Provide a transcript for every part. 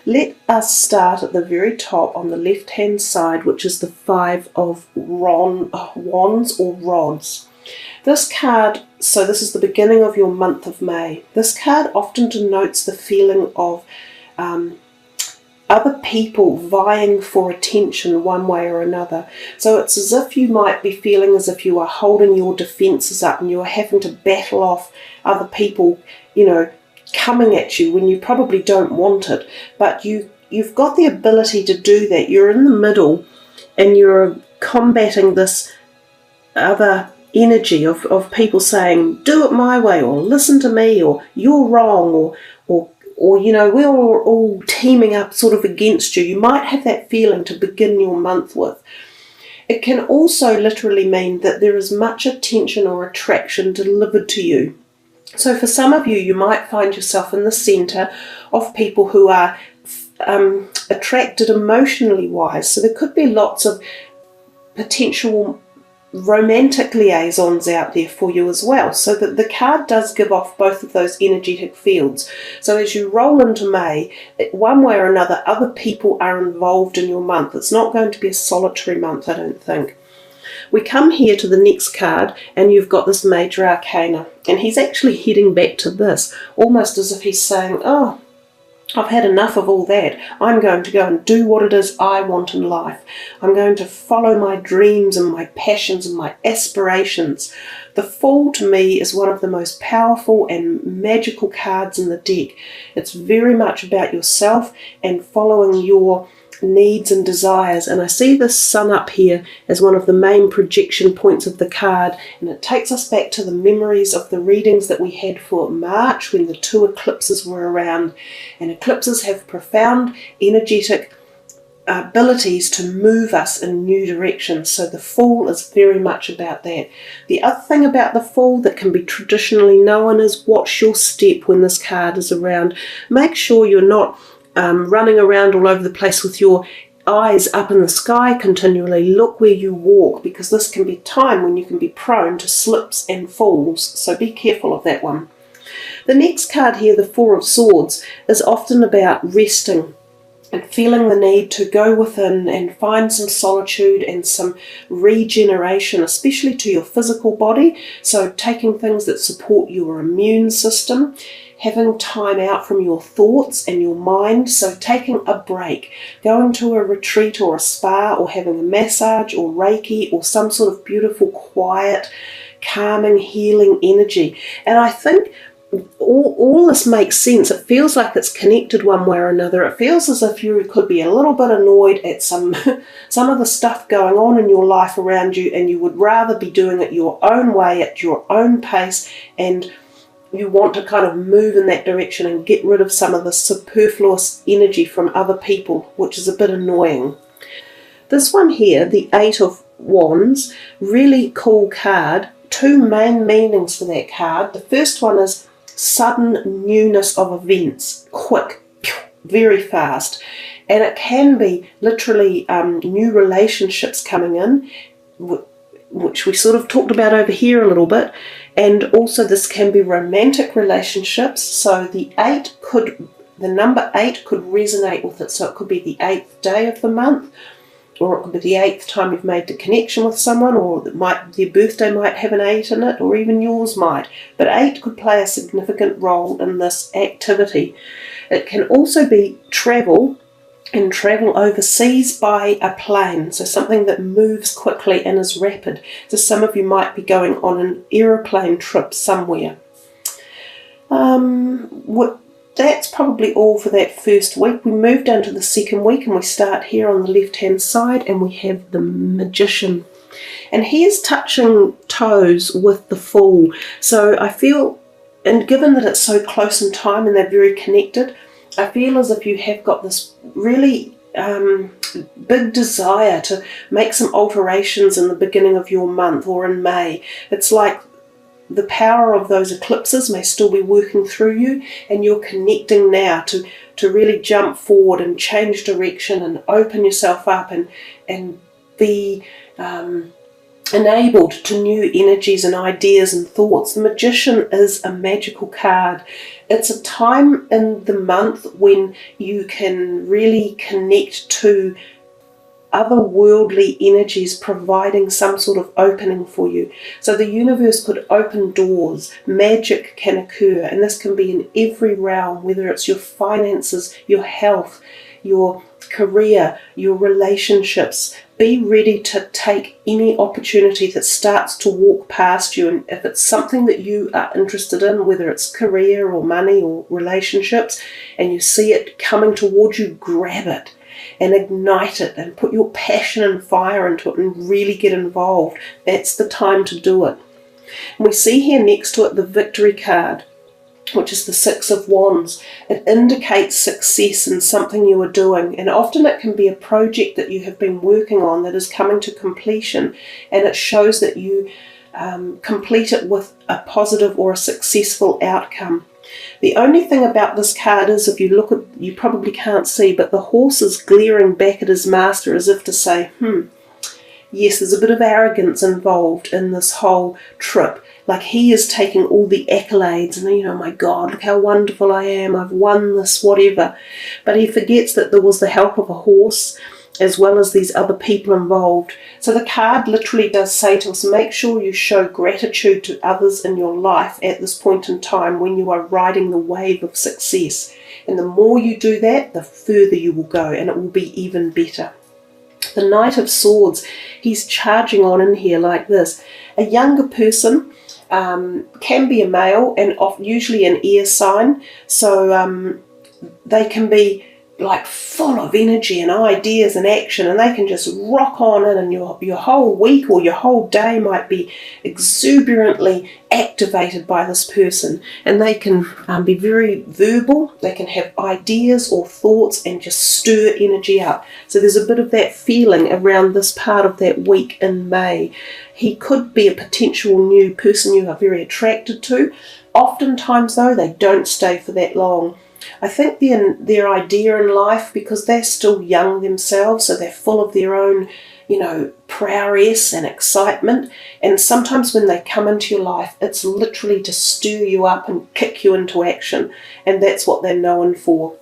Let us start at the very top on the left-hand side, which is the Five of Wands or Rods. This card, so this is the beginning of your month of May. This card often denotes the feeling of other people vying for attention one way or another. So it's as if you might be feeling as if you are holding your defences up and you are having to battle off other people, coming at you when you probably don't want it. But you've got the ability to do that. You're in the middle and you're combating this other energy of people saying, do it my way, or listen to me, or you're wrong, or we're all teaming up sort of against you. You might have that feeling to begin your month with. It can also literally mean that there is much attention or attraction delivered to you. So for some of you, you might find yourself in the centre of people who are attracted emotionally wise. So there could be lots of potential romantic liaisons out there for you as well, so that the card does give off both of those energetic fields. So as you roll into May, one way or another, other people are involved in your month. It's not going to be a solitary month, I don't think. We come here to the next card and you've got this Major Arcana, and he's actually heading back to this, almost as if he's saying, oh, I've had enough of all that. I'm going to go and do what it is I want in life. I'm going to follow my dreams and my passions and my aspirations. The Fool to me is one of the most powerful and magical cards in the deck. It's very much about yourself and following your needs and desires, and I see the sun up here as one of the main projection points of the card, and it takes us back to the memories of the readings that we had for March when the 2 eclipses were around. And eclipses have profound energetic abilities to move us in new directions, so the Fool is very much about that. The other thing about the Fool that can be traditionally known is watch your step when this card is around. Make sure you're not running around all over the place with your eyes up in the sky continually. Look where you walk, because this can be time when you can be prone to slips and falls, so be careful of that one. The next card here, the Four of Swords, is often about resting and feeling the need to go within and find some solitude and some regeneration, especially to your physical body. So taking things that support your immune system, having time out from your thoughts and your mind, so taking a break, going to a retreat or a spa, or having a massage or Reiki or some sort of beautiful, quiet, calming, healing energy. And I think all this makes sense. It feels like it's connected one way or another. It feels as if you could be a little bit annoyed at some of the stuff going on in your life around you, and you would rather be doing it your own way, at your own pace, and you want to kind of move in that direction and get rid of some of the superfluous energy from other people, which is a bit annoying. This one here, the 8 of Wands, really cool card. 2 main meanings for that card. The first one is sudden newness of events, quick, very fast, and it can be literally new relationships coming in, which we sort of talked about over here a little bit, and also this can be romantic relationships. So the number 8 could resonate with it, so it could be the 8th day of the month, or it could be the 8th time you've made the connection with someone, or their birthday might have an 8 in it, or even yours might. But 8 could play a significant role in this activity. It can also be travel, and travel overseas by a plane, so something that moves quickly and is rapid. So some of you might be going on an aeroplane trip somewhere. That's probably all for that first week. We move down to the second week and we start here on the left-hand side, and we have the Magician. And he's touching toes with the Fool. So I feel, and given that it's so close in time and they're very connected, I feel as if you have got this really big desire to make some alterations in the beginning of your month or in May. It's like the power of those eclipses may still be working through you, and you're connecting now to really jump forward and change direction and open yourself up and be enabled to new energies and ideas and thoughts. The Magician is a magical card. It's a time in the month when you can really connect to otherworldly energies providing some sort of opening for you. So the universe could open doors, magic can occur, and this can be in every realm, whether it's your finances, your health, your career, your relationships. Be ready to take any opportunity that starts to walk past you, and if it's something that you are interested in, whether it's career or money or relationships, and you see it coming towards you, grab it and ignite it and put your passion and fire into it and really get involved. That's the time to do it. And we see here next to it the Victory card, which is the Six of Wands. It indicates success in something you are doing, and often it can be a project that you have been working on that is coming to completion, and it shows that you complete it with a positive or a successful outcome. The only thing about this card is, if you look at, you probably can't see, but the horse is glaring back at his master as if to say, yes, there's a bit of arrogance involved in this whole trip. Like he is taking all the accolades and, you know, my God, look how wonderful I am, I've won this, whatever. But he forgets that there was the help of a horse as well as these other people involved. So the card literally does say to us, make sure you show gratitude to others in your life at this point in time when you are riding the wave of success. And the more you do that, the further you will go, and it will be even better. The Knight of Swords, he's charging on in here like this. A younger person, can be a male, and usually an air sign, so they can be like full of energy and ideas and action, and they can just rock on in, and your whole week or your whole day might be exuberantly activated by this person, and they can be very verbal, they can have ideas or thoughts and just stir energy up. So there's a bit of that feeling around this part of that week in May. He could be a potential new person you are very attracted to. Oftentimes though, they don't stay for that long. I think their idea in life, because they're still young themselves, so they're full of their own, prowess and excitement, and sometimes when they come into your life, it's literally to stir you up and kick you into action, and that's what they're known for.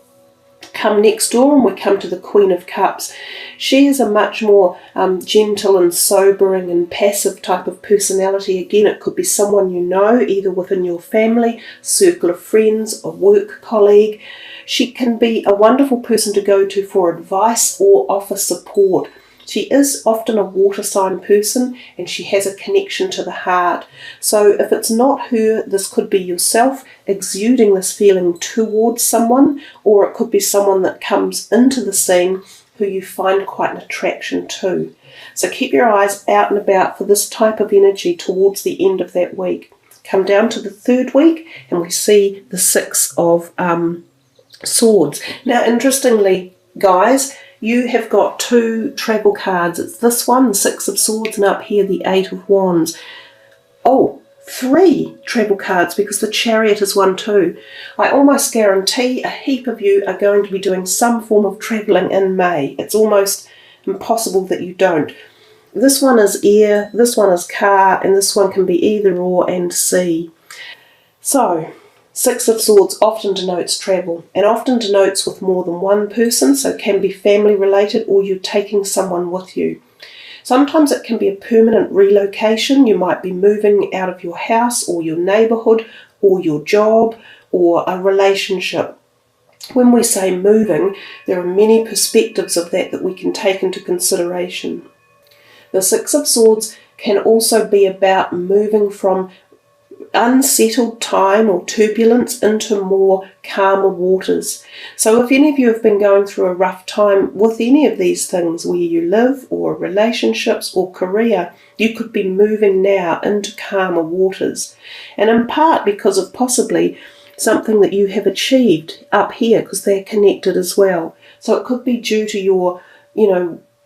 Come next door and we come to the Queen of Cups. She is a much more gentle and sobering and passive type of personality. Again, it could be someone you know, either within your family, circle of friends, a work colleague. She can be a wonderful person to go to for advice or offer support. She is often a water sign person, and she has a connection to the heart. So if it's not her, this could be yourself exuding this feeling towards someone, or it could be someone that comes into the scene who you find quite an attraction to. So keep your eyes out and about for this type of energy towards the end of that week. Come down to the third week and we see the Six of Swords. Now, interestingly, guys, you have got two travel cards. It's this one, the Six of Swords, and up here the Eight of Wands. Oh, three travel cards, because the Chariot is one too. I almost guarantee a heap of you are going to be doing some form of travelling in May. It's almost impossible that you don't. This one is air, this one is car, and this one can be either or and sea. So, Six of Swords often denotes travel, and often denotes with more than one person, so it can be family related or you're taking someone with you. Sometimes it can be a permanent relocation. You might be moving out of your house or your neighbourhood or your job or a relationship. When we say moving, there are many perspectives of that we can take into consideration. The Six of Swords can also be about moving from unsettled time or turbulence into more calmer waters. So if any of you have been going through a rough time with any of these things, where you live or relationships or career, you could be moving now into calmer waters. And in part because of possibly something that you have achieved up here, because they're connected as well. So it could be due to your,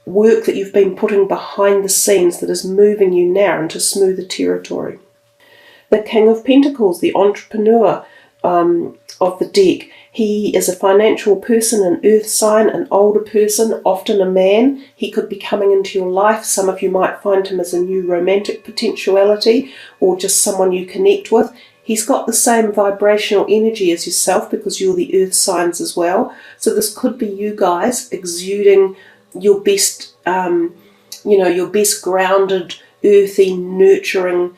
work that you've been putting behind the scenes that is moving you now into smoother territory. The King of Pentacles, the entrepreneur of the deck, He is a financial person, an earth sign, an older person, often a man. He could be coming into your life. Some of you might find him as a new romantic potentiality or just someone you connect with. He's got the same vibrational energy as yourself because you're the earth signs as well. So this could be you guys exuding your best, your best grounded, earthy, nurturing,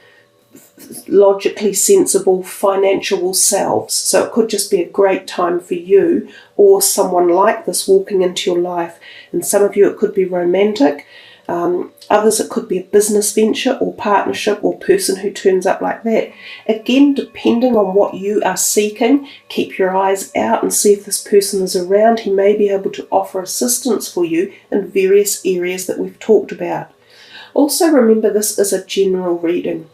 logically sensible, financial selves. So it could just be a great time for you or someone like this walking into your life. And some of you it could be romantic. Others it could be a business venture or partnership or person who turns up like that. Again, depending on what you are seeking, keep your eyes out and see if this person is around. He may be able to offer assistance for you in various areas that we've talked about. Also remember, this is a general reading.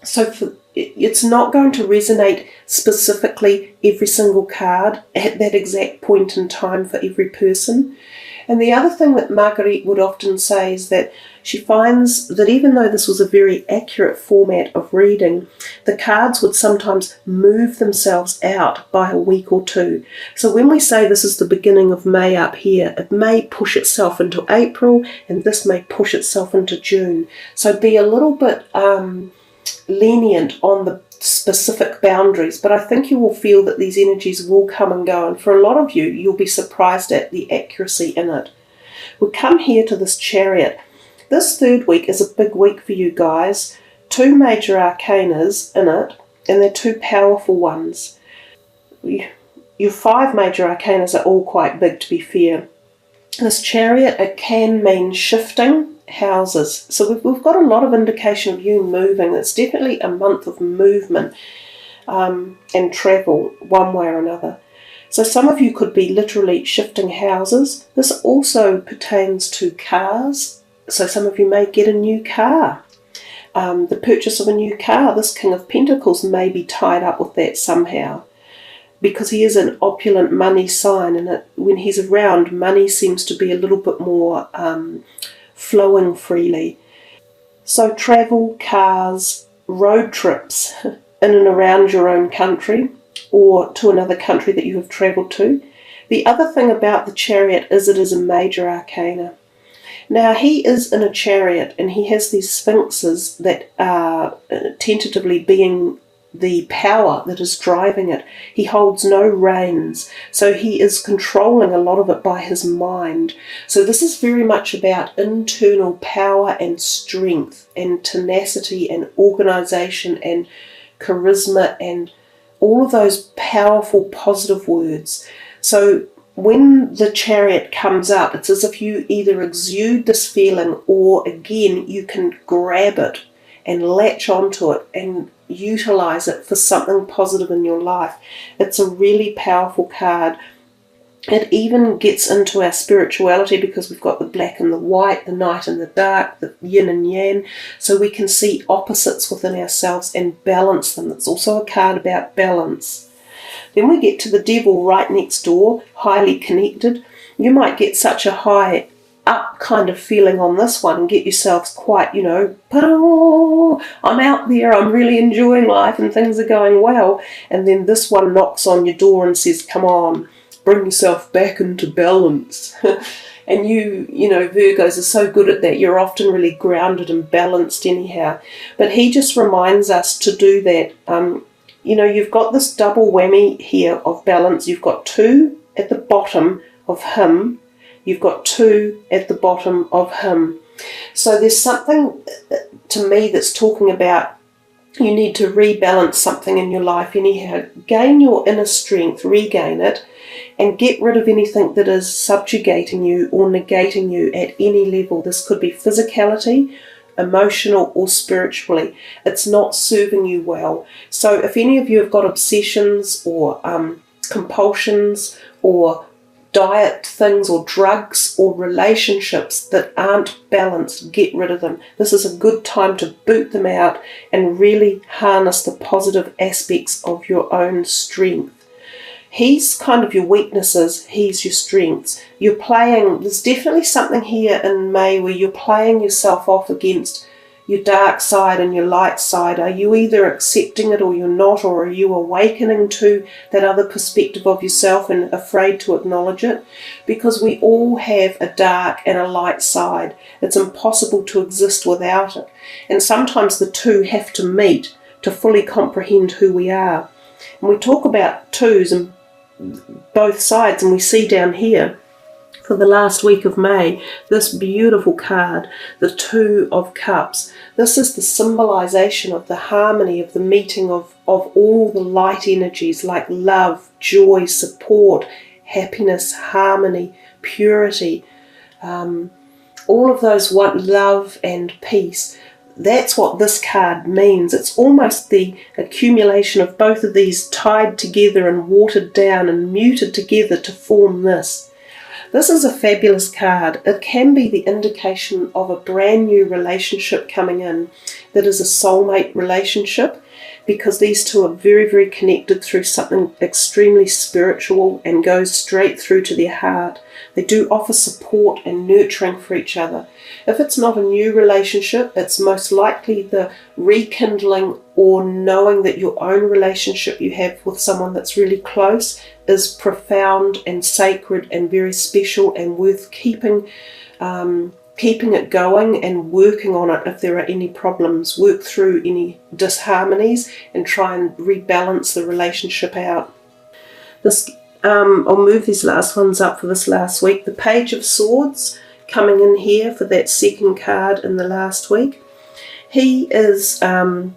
So it's not going to resonate specifically every single card at that exact point in time for every person. And the other thing that Marguerite would often say is that she finds that even though this was a very accurate format of reading, the cards would sometimes move themselves out by a week or two. So when we say this is the beginning of May up here, it may push itself into April and this may push itself into June. So be a little bit lenient on the specific boundaries, but I think you will feel that these energies will come and go, and for a lot of you, you'll be surprised at the accuracy in it. We come here to this Chariot. This third week is a big week for you guys. 2 major arcanas in it, and they're 2 powerful ones. Your 5 major arcanas are all quite big, to be fair. This Chariot, it can mean shifting houses. So we've got a lot of indication of you moving. It's definitely a month of movement and travel one way or another. So some of you could be literally shifting houses. This also pertains to cars. So some of you may get a new car. The purchase of a new car, this King of Pentacles may be tied up with that somehow, because he is an opulent money sign, and when he's around, money seems to be a little bit more flowing freely. So travel, cars, road trips in and around your own country or to another country that you have travelled to. The other thing about the Chariot is it is a major arcana. Now he is in a chariot and he has these sphinxes that are tentatively being the power that is driving it. He holds no reins, so he is controlling a lot of it by his mind. So this is very much about internal power and strength and tenacity and organisation and charisma and all of those powerful positive words. So when the Chariot comes up, it's as if you either exude this feeling or again you can grab it and latch onto it and utilize it for something positive in your life. It's a really powerful card. It even gets into our spirituality because we've got the black and the white, the night and the dark, the yin and yang, so we can see opposites within ourselves and balance them. It's also a card about balance. Then we get to the Devil right next door, highly connected. You might get such a high up kind of feeling on this one and get yourselves quite, I'm out there, I'm really enjoying life and things are going well. And then this one knocks on your door and says, come on, bring yourself back into balance. And you Virgos are so good at that. You're often really grounded and balanced anyhow. But he just reminds us to do that. You've got this double whammy here of balance. You've got 2 at the bottom of him. You've got 2 at the bottom of him. So there's something to me that's talking about you need to rebalance something in your life anyhow. Gain your inner strength, regain it, and get rid of anything that is subjugating you or negating you at any level. This could be physicality, emotional or spiritually. It's not serving you well. So if any of you have got obsessions or compulsions or diet things or drugs or relationships that aren't balanced, get rid of them. This is a good time to boot them out and really harness the positive aspects of your own strength. He's kind of your weaknesses, he's your strengths. There's definitely something here in May where you're playing yourself off against your dark side and your light side? Are you either accepting it or you're not, or are you awakening to that other perspective of yourself and afraid to acknowledge it? Because we all have a dark and a light side. It's impossible to exist without it. And sometimes the two have to meet to fully comprehend who we are. And we talk about twos and both sides, and we see down here for the last week of May this beautiful card, the Two of Cups. This is the symbolization of the harmony, of the meeting of all the light energies like love, joy, support, happiness, harmony, purity, all of those love and peace. That's what this card means. It's almost the accumulation of both of these tied together and watered down and muted together to form this. This is a fabulous card. It can be the indication of a brand new relationship coming in that is a soulmate relationship, because these two are very, very connected through something extremely spiritual and goes straight through to their heart. They do offer support and nurturing for each other. If it's not a new relationship, it's most likely the rekindling or knowing that your own relationship you have with someone that's really close is profound and sacred and very special and worth keeping it going and working on it if there are any problems. Work through any disharmonies and try and rebalance the relationship out. I'll move these last ones up for this last week. The Page of Swords coming in here for that second card in the last week. He is an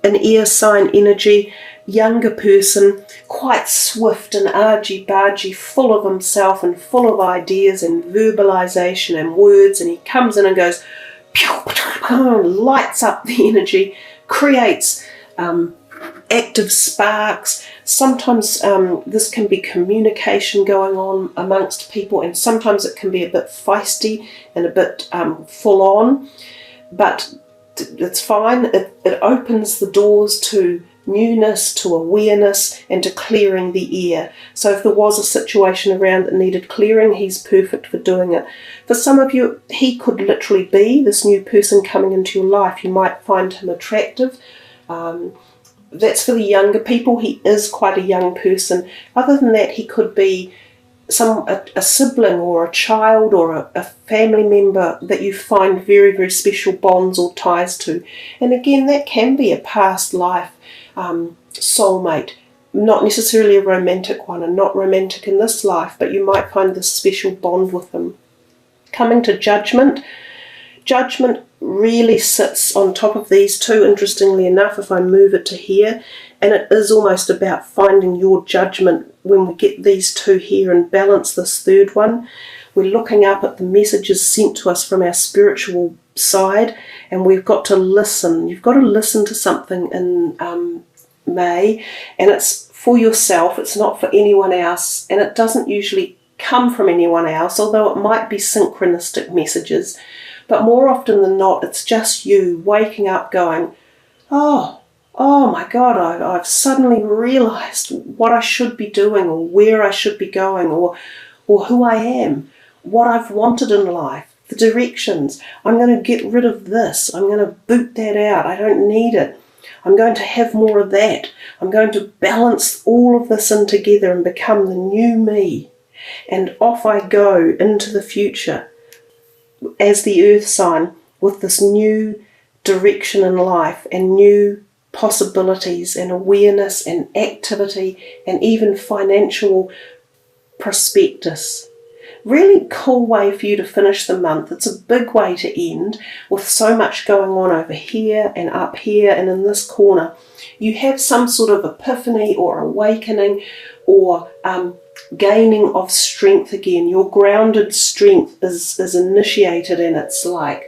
air sign energy, younger person, quite swift and argy-bargy, full of himself and full of ideas and verbalization and words, and he comes in and goes, lights up the energy, creates active sparks. Sometimes this can be communication going on amongst people, and sometimes it can be a bit feisty and a bit full on, but it's fine. It opens the doors to newness, to awareness, and to clearing the air. So if there was a situation around that needed clearing, he's perfect for doing it. For some of you, he could literally be this new person coming into your life. You might find him attractive. That's for the younger people. He is quite a young person. Other than that, he could be a sibling or a child or a family member that you find very, very special bonds or ties to. And again, that can be a past life soulmate, not necessarily a romantic one and not romantic in this life, but you might find this special bond with them. Coming to Judgment. Judgment really sits on top of these two, interestingly enough, if I move it to here, and it is almost about finding your judgment when we get these two here and balance this third one. We're looking up at the messages sent to us from our spiritual side, and we've got to listen. You've got to listen to something in May, and it's for yourself. It's not for anyone else, and it doesn't usually come from anyone else, although it might be synchronistic messages. But more often than not, it's just you waking up going, oh my God, I've suddenly realised what I should be doing or where I should be going or who I am, what I've wanted in life, the directions. I'm going to get rid of this. I'm going to boot that out. I don't need it. I'm going to have more of that. I'm going to balance all of this in together and become the new me. And off I go into the future as the earth sign with this new direction in life and new possibilities and awareness and activity and even financial prospectus. Really cool way for you to finish the month. It's a big way to end with so much going on over here and up here and in this corner. You have some sort of epiphany or awakening or gaining of strength again. Your grounded strength is initiated, and it's like